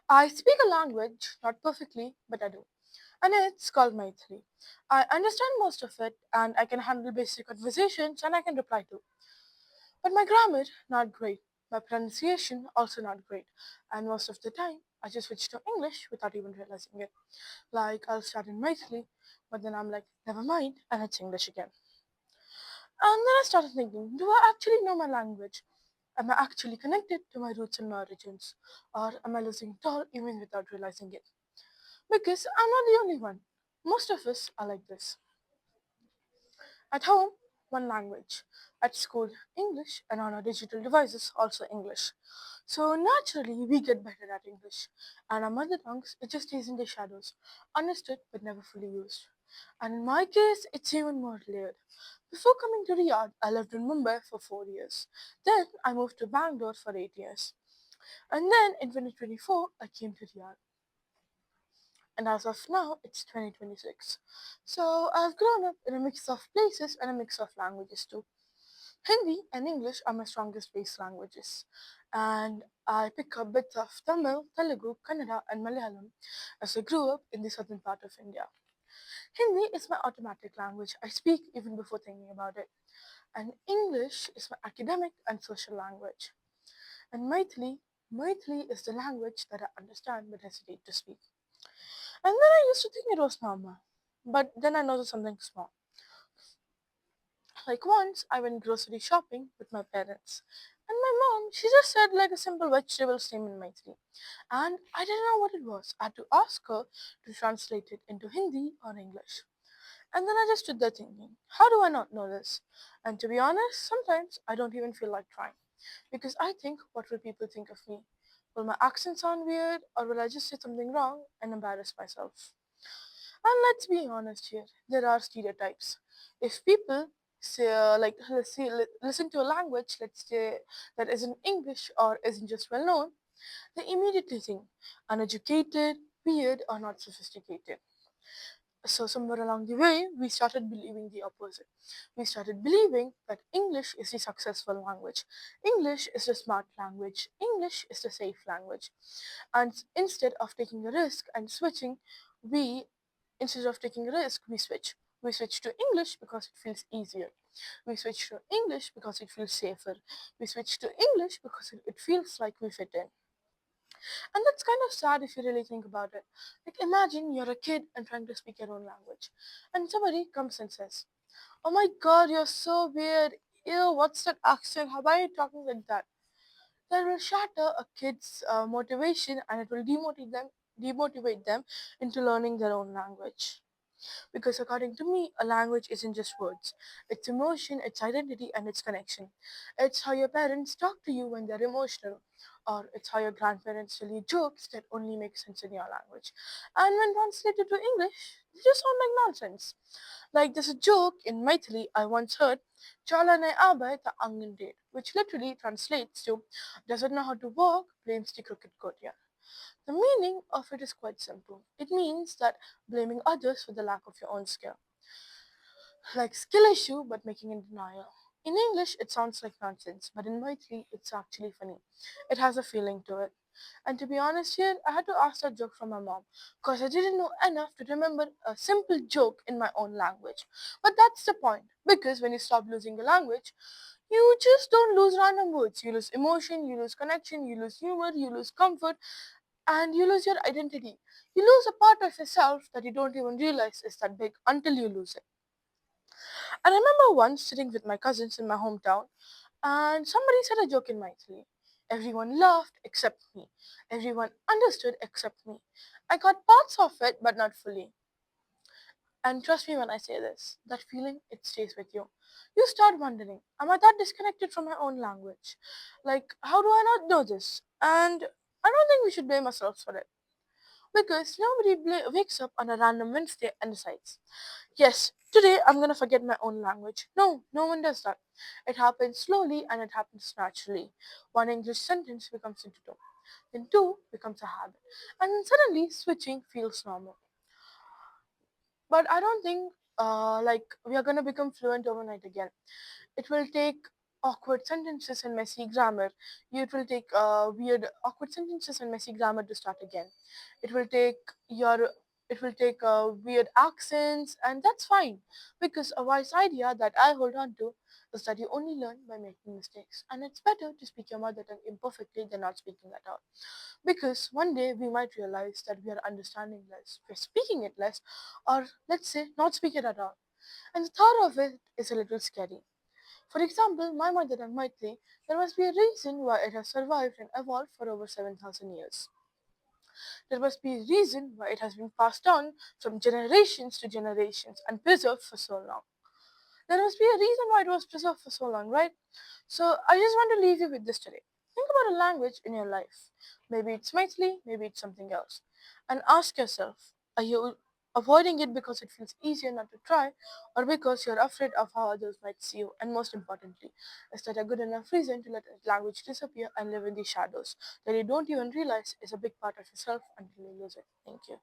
I speak a language, not perfectly, but I do. And it's called Maithili. I understand most of it, and I can handle basic conversations, and I can reply to. But my grammar, not great. My pronunciation, also not great. And most of the time, I just switch to English without even realizing it. Like, I'll start in Maithili, but then I'm like, never mind, and it's English again. And then I started thinking, do I actually know my language? Am I actually connected to my roots and my origins? Or am I losing it all even without realizing it? Because I'm not the only one. Most of us are like this. At home, one language. At school, English, and on our digital devices, also English. So naturally, we get better at English. And our mother tongues, it just stays in the shadows, understood but never fully used. And in my case, it's even more layered. Before coming to Riyadh, I lived in Mumbai for 4 years. Then I moved to Bangalore for 8 years. And then in 2024, I came to Riyadh. And as of now, it's 2026. So I've grown up in a mix of places and a mix of languages too. Hindi and English are my strongest base languages, and I pick up bits of Tamil, Telugu, Kannada, and Malayalam as I grew up in the southern part of India. Hindi is my automatic language. I speak even before thinking about it. And English is my academic and social language. And Maithili is the language that I understand but hesitate to speak. And then I used to think it was normal. But then I noticed something small. Like once I went grocery shopping with my parents. And my mom, she just said like a simple vegetables name in Maithili. And I didn't know what it was. I had to ask her to translate it into Hindi or English. And then I just stood there thinking, how do I not know this? And to be honest, sometimes I don't even feel like trying. Because I think, what will people think of me? Will my accent sound weird, or will I just say something wrong and embarrass myself? And let's be honest here, there are stereotypes. If people say, let's say, listen to a language, let's say, that isn't English or isn't just well known, they immediately think uneducated, weird, or not sophisticated. So, somewhere along the way, we started believing the opposite. We started believing that English is the successful language, English is the smart language, English is the safe language. And instead of taking a risk and switching, we instead of taking a risk, we switch. We switch to English because it feels easier. We switch to English because it feels safer. We switch to English because it feels like we fit in. And that's kind of sad if you really think about it. Like, imagine you're a kid and trying to speak your own language, and somebody comes and says, "Oh my god, you're so weird. Ew, what's that accent? How are you talking like that?" That will shatter a kid's motivation, and it will demotivate them into learning their own language. Because according to me, a language isn't just words. It's emotion, it's identity, and it's connection. It's how your parents talk to you when they're emotional, or it's how your grandparents tell you jokes that only make sense in your language. And when translated to English, they just sound like nonsense. Like there's a joke in Maithili I once heard, Chala ne aabai ta angan date, which literally translates to doesn't know how to walk, blames the crooked courtier. The meaning of it is quite simple. It means that blaming others for the lack of your own skill. Like skill issue, but making in denial. In English, it sounds like nonsense, but in Maithili, it's actually funny. It has a feeling to it. And to be honest here, I had to ask that joke from my mom because I didn't know enough to remember a simple joke in my own language. But that's the point because when you stop losing the language, you just don't lose random words. You lose emotion, you lose connection, you lose humor, you lose comfort, and you lose your identity. You lose a part of yourself that you don't even realize is that big until you lose it. I remember once sitting with my cousins in my hometown, and somebody said a joke in Maithili. Everyone laughed except me. Everyone understood except me. I got parts of it, but not fully. And trust me when I say this, that feeling, it stays with you. You start wondering, am I that disconnected from my own language? Like, how do I not know this? And I don't think we should blame ourselves for it. Because nobody wakes up on a random Wednesday and decides, yes, today I'm gonna forget my own language. No, no one does that. It happens slowly and it happens naturally. One English sentence becomes into two, then two becomes a habit, and then suddenly switching feels normal. But I don't think like we are gonna become fluent overnight again. It will take awkward sentences and messy grammar. It will take weird awkward sentences and messy grammar to start again. It will take your it will take weird accents, and that's fine, because a wise idea that I hold on to is that you only learn by making mistakes, and it's better to speak your mother tongue imperfectly than not speaking at all. Because one day we might realize that we are understanding less, we're speaking it less, or let's say not speak it at all. And the thought of it is a little scary. For example, my mother tongue Maitri, there must be a reason why it has survived and evolved for over 7,000 years. There must be a reason why it has been passed on from generations to generations and preserved for so long. There must be a reason why it was preserved for so long, right? So I just want to leave you with this today. Think about a language in your life. Maybe it's Maithili, maybe it's something else. And ask yourself, are you avoiding it because it feels easier not to try, or because you're afraid of how others might see you? And most importantly, is that a good enough reason to let a language disappear and live in the shadows that you don't even realize is a big part of yourself until you lose it? Thank you.